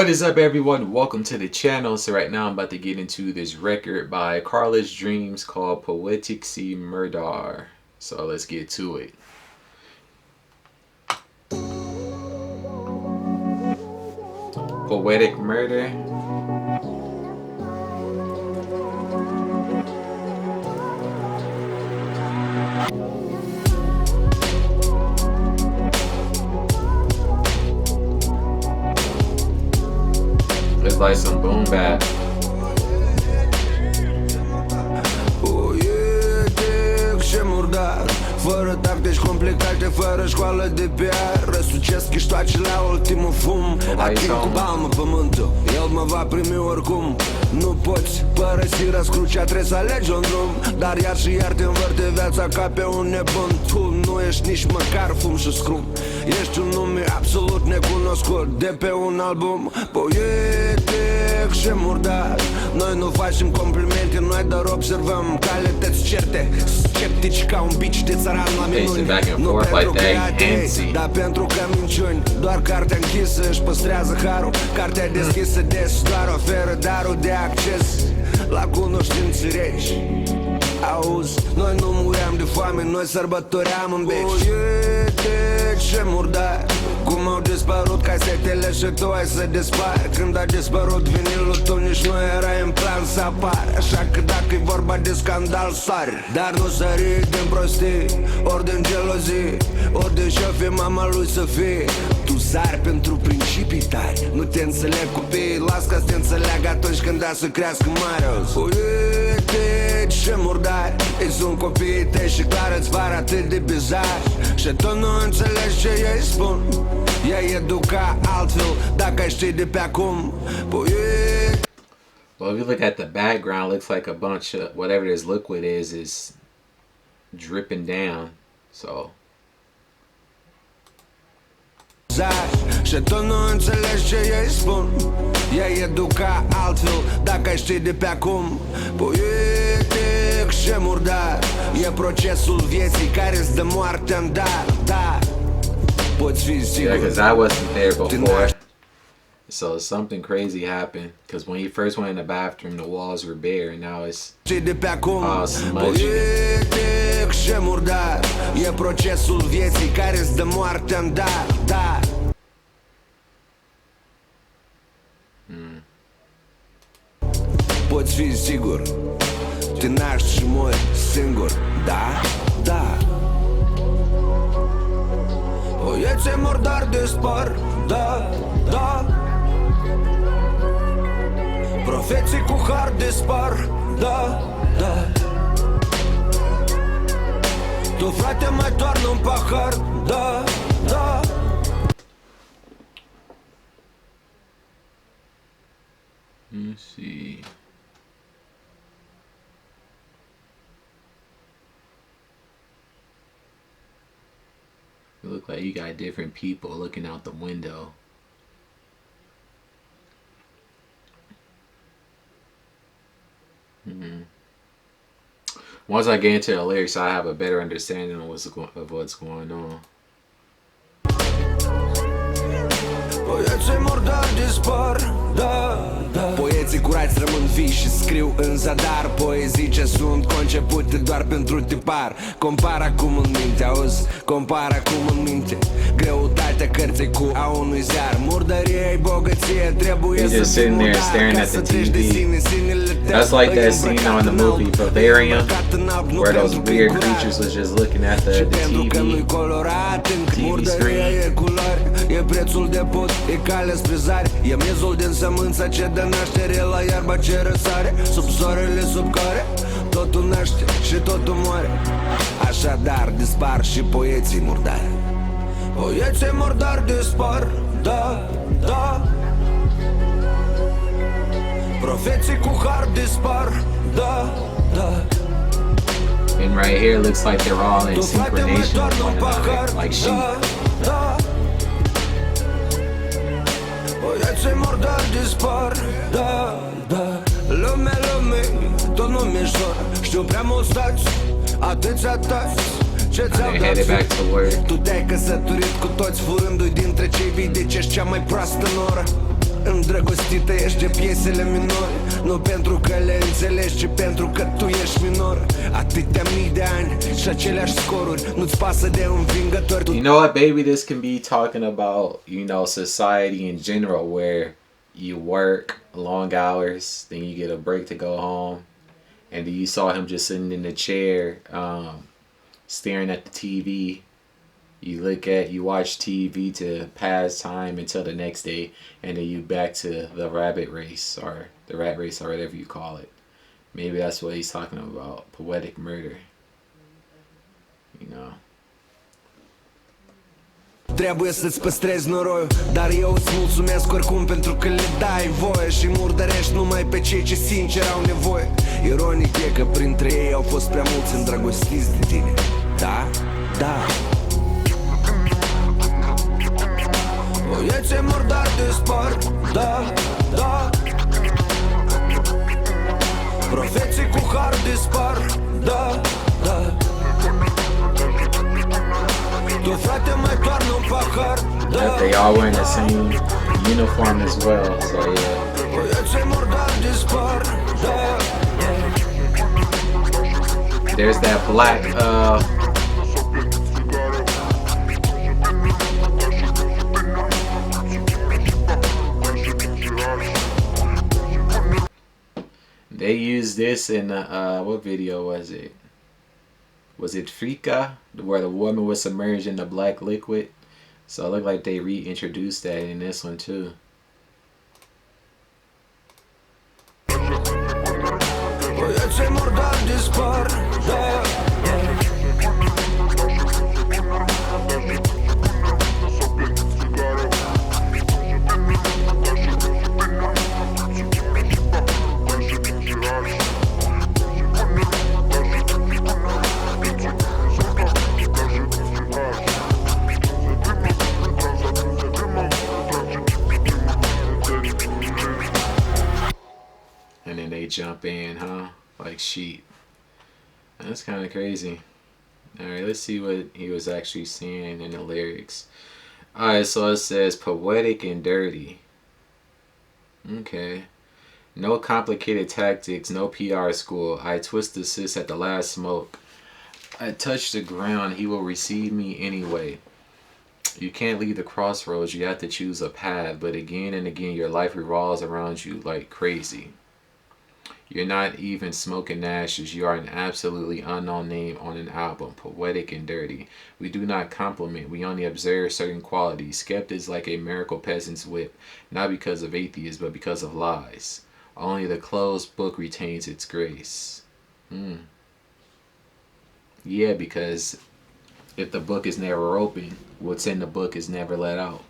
What is up, everyone? Welcome to the channel. So right now I'm about to get into this record by Carla's Dreams called Poetic Murdar. So let's get to it. Poetic Murder. It's like some boom bap. Murdar, fără tactici complicate, fără școală de PR. Răsucesc istoace la ultimul fum. Ating cu palmă pământul, el mă va primi oricum. Nu poți părăsi răscrucea, trebuie să alegi un drum. Dar iar și iar te învârte viața ca pe un nebun. Tu nu ești nici măcar fum și scrum. Ești un nume absolut necunoscut de pe un album. Poetic și murdar. Noi nu facem complimente, noi doar observăm calități certe. Sceptici ca un bici de țăran la minuni. Nu pentru creații, dar pentru că minciuni. Doar cartea închisă își păstrează harul. Cartea deschisă des doar oferă darul de acces la cunoștințe reci. Auzi, noi nu muream de foame, noi sărbătoream în beci. Ce murdar, cum au dispărut casetele și tu ai să dispari. Când a dispărut vinilul, tu nici nu erai în plan să apari. Așa că dacă e vorba de scandal, sari. Dar nu sări din prostii, ori din gelozii, ori din șofi mama lui să fie. Tu sari pentru principii tari, nu te înțeleg copiii, las ca să te înțeleagă atunci când da să crească mare. Uite ce murdari, ei sunt copiii tăi și clar îți par atât de bizari. Și tu nu înțelegi ce ei spun. Ei educa altfel dacă ai ști de pe acum. Well, if you look at the background, it looks like a bunch of whatever this liquid is dripping down. So și tu nu înțelegi ce ei spun. Ei educa altfel dacă ai ști de pe acum. Poetic și murdar, e procesul vieții care îți dă moartea în dar. Dar poți fi sigur. yeah, because I wasn't there before. So something crazy happened. Because when he first went in the bathroom, the walls were bare, and now it's all smudgy. Poetic și murdar, e procesul vieții care îți dă moartea în dar. Dar poți fi sigur, te naști și mori singur. Da, da. Poeții murdar dispar. Da, da. Profeții cu har dispar. Da, da. Tu frate mai toarnă un pahar. Da, da. Let's see. You look like you got different people looking out the window. Once I get into the lyrics, I have a better understanding of what's going on. Poeții murdar dispar. Da, da. Poeții curați rămân vii și scriu în zadar. Poezii ce sunt concepute doar pentru tipar. Compar acum în minte, auzi? Compar acum în minte greutatea cărții cu a unui ziar. Murdărie-i bogăție, trebuie să fii murdar ca să treci de sine. Sinele tău. That's like that scene on the movie Bavarian, where those weird creatures was just looking at the TV. Murdăria e culori, e prețul de pot, e calea spre zare. E miezul din sămânța ce dă naștere la iarba ce răsare. Sub soarele sub care totul naște și totul moare. Așadar dispar și poeții murdari. Poeții murdari dispar. Da, da. Profeții cu har dispar. Da, da. And right here it looks like they're all in synchronization with one another, like sheep. Da. Poeții murdari dispar. Da, da. Lume, tot nu mi-e jur. Știu prea mult stați, atâția tați. Ce ți-au dat? Tu te-ai căsătorit cu toți, furându-i dintre cei vii. De ce ești cea mai proastă noră? Îndrăgostită ești de piesele minore, nu pentru că le înțelegi, ci pentru că tu ești minor. Atâtea mii de ani și aceleași scoruri, nu-ți pasă de învingători. You know what, baby, this can be talking about, you know, society in general, where you work long hours, then you get a break to go home, and then you saw him just sitting in the chair, staring at the TV. You watch TV to pass time until the next day, and then you back to the rabbit race, or the rat race, or whatever you call it. Maybe that's what he's talking about, poetic murder. You know. Trebuie să-ți păstrezi noroiul, dar eu îți mulțumesc oricum pentru că le dai voie și murdărești numai pe cei ce sincer au nevoie. Ironic e că printre ei au fost prea mulți îndrăgostiți de tine. Da? Da. Băieții murdari dispar, da, da. Profeții cu har dispar, da, da. Tu frate mai toarnă un pahar, da. They all wearing the same uniform as well, so yeah. Băieții murdari dispar, da. There's that black they used this in what video was it? Was it Frika, where the woman was submerged in the black liquid? So it looked like they reintroduced that in this one too. And then they jump in, huh? Like sheep. That's kind of crazy. Alright, let's see what he was actually saying in the lyrics. Alright, so it says poetic and dirty. Okay. No complicated tactics, no PR school. I twist the sis at the last smoke. I touch the ground, he will receive me anyway. You can't leave the crossroads, you have to choose a path. But again and again, your life revolves around you like crazy. You're not even smoking ashes. You are an absolutely unknown name on an album, poetic and dirty. We do not compliment. We only observe certain qualities. Skeptics like a miracle peasant's whip, not because of atheists, but because of lies. Only the closed book retains its grace. Yeah, because if the book is never open, what's in the book is never let out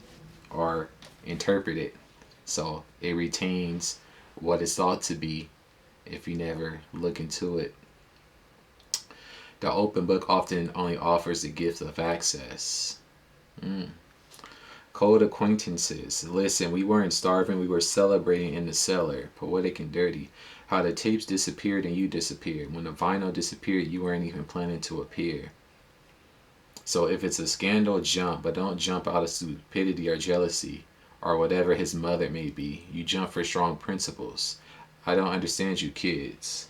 or interpreted. So it retains what it's thought to be if you never look into it. The open book often only offers the gift of access. Cold acquaintances. Listen, we weren't starving, we were celebrating in the cellar. Poetic and dirty. How the tapes disappeared and you disappeared. When the vinyl disappeared, you weren't even planning to appear. So if it's a scandal, jump, but don't jump out of stupidity or jealousy or whatever his mother may be. You jump for strong principles. I don't understand you kids.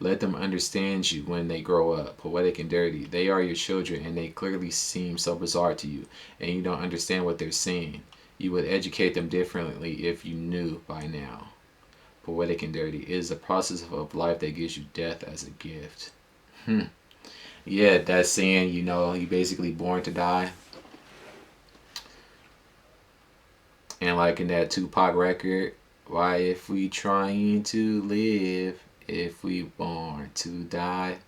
Let them understand you when they grow up. Poetic and dirty. They are your children and they clearly seem so bizarre to you and you don't understand what they're saying. You would educate them differently if you knew by now. Poetic and dirty. It is the process of life that gives you death as a gift. Yeah, that's saying, you know, you basically born to die. And like in that Tupac record, why if we trying to live, if we born to die.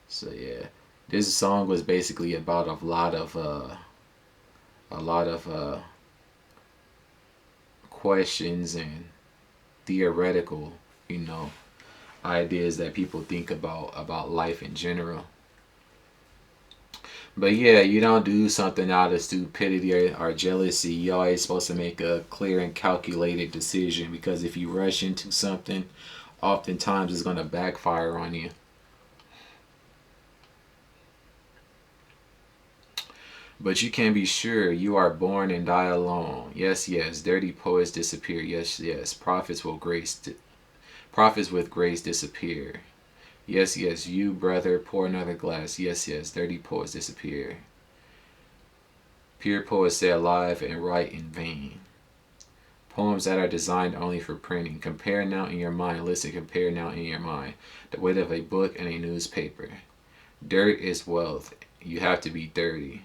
So yeah, this song was basically about a lot of questions and theoretical, you know, ideas that people think about life in general. But yeah, you don't do something out of stupidity or jealousy. You're always supposed to make a clear and calculated decision, because if you rush into something, oftentimes it's going to backfire on you. But you can be sure you are born and die alone. Yes, yes. Dirty poets disappear. Yes, yes. Prophets with grace disappear. Yes, yes. You, brother, pour another glass. Yes, yes. Dirty poets disappear. Pure poets stay alive and write in vain. Poems that are designed only for printing. Compare now in your mind. Listen, compare now in your mind. The weight of a book and a newspaper. Dirt is wealth. You have to be dirty.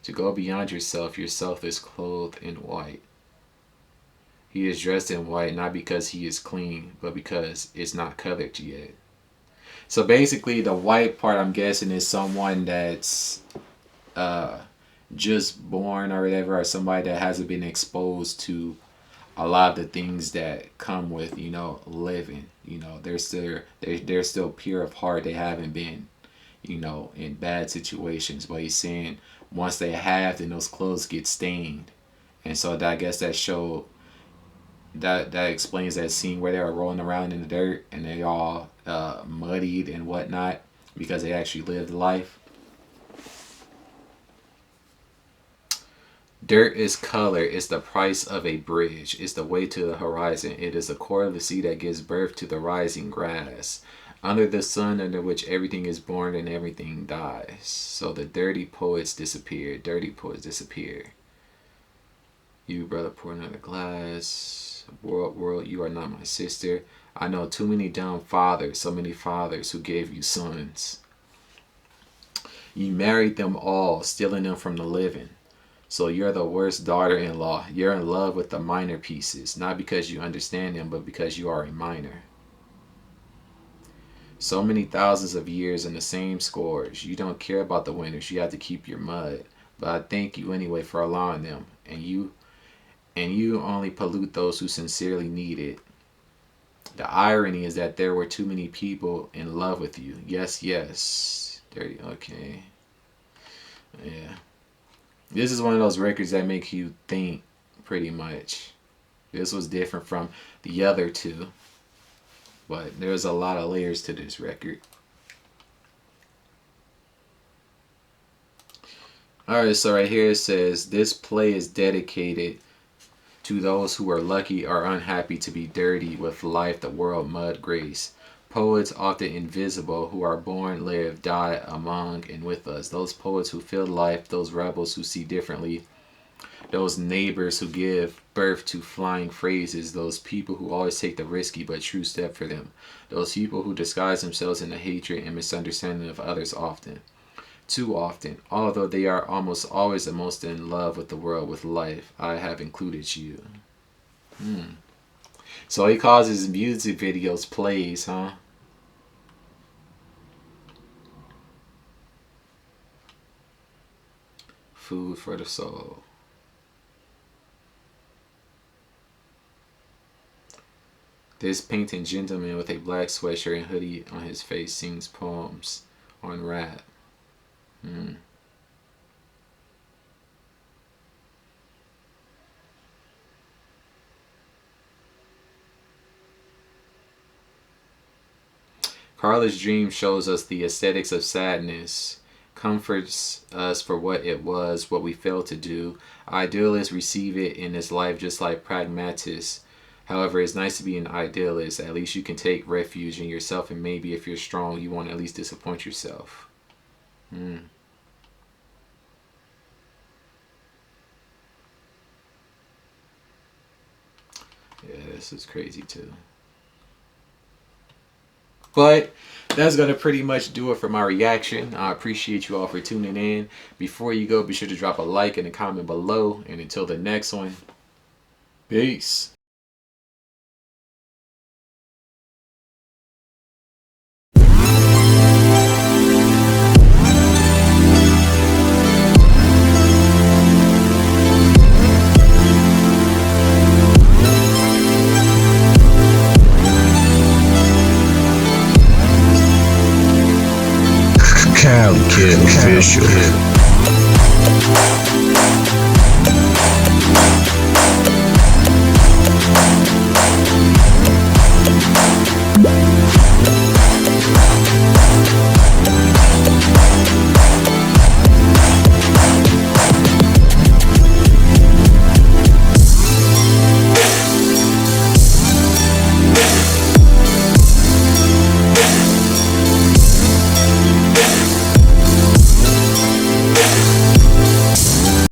To go beyond yourself is clothed in white. He is dressed in white not because he is clean, but because it's not colored yet. So basically, the white part, I'm guessing, is someone that's just born or whatever, or somebody that hasn't been exposed to a lot of the things that come with, living. They're still pure of heart. They haven't been, in bad situations. But he's saying once they have, then those clothes get stained, and so I guess that explains that scene where they were rolling around in the dirt and they all muddied and whatnot because they actually lived life. Dirt is color. It's the price of a bridge. It's the way to the horizon. It is the core of the sea that gives birth to the rising grass. Under the sun under which everything is born and everything dies. So the dirty poets disappear. Dirty poets disappear. You, brother, pour another glass. World, you are not my sister. I know too many dumb fathers, so many fathers who gave you sons. You married them all, stealing them from the living. So you're the worst daughter-in-law. You're in love with the minor pieces, not because you understand them, but because you are a minor. So many thousands of years in the same scores. You don't care about the winners. You have to keep your mud. But I thank you anyway for allowing them. And you only pollute those who sincerely need it. The irony is that there were too many people in love with you. Yes, yes. Dirty. Okay. Yeah. This is one of those records that make you think, pretty much. This was different from the other two. But there's a lot of layers to this record. Alright, so right here it says, this play is dedicated to those who are lucky or unhappy to be dirty with life, the world, mud, grace. Poets, often invisible, who are born, live, die among and with us. Those poets who feel life, those rebels who see differently, those neighbors who give birth to flying phrases, those people who always take the risky but true step for them, those people who disguise themselves in the hatred and misunderstanding of others often. Too often, although they are almost always the most in love with the world, with life, I have included you. So he calls his music videos plays, huh? Food for the soul. This painted gentleman with a black sweatshirt and hoodie on his face sings poems on rap. Carla's dream shows us the aesthetics of sadness, comforts us for what it was, what we failed to do. Idealists receive it in this life just like pragmatists. However, it's nice to be an idealist. At least you can take refuge in yourself, and maybe if you're strong, you won't at least disappoint yourself. Yeah, this is crazy too. But that's going to pretty much do it for my reaction. I appreciate you all for tuning in. Before you go, be sure to drop a like and a comment below. And until the next one, peace. CaliKidOfficial.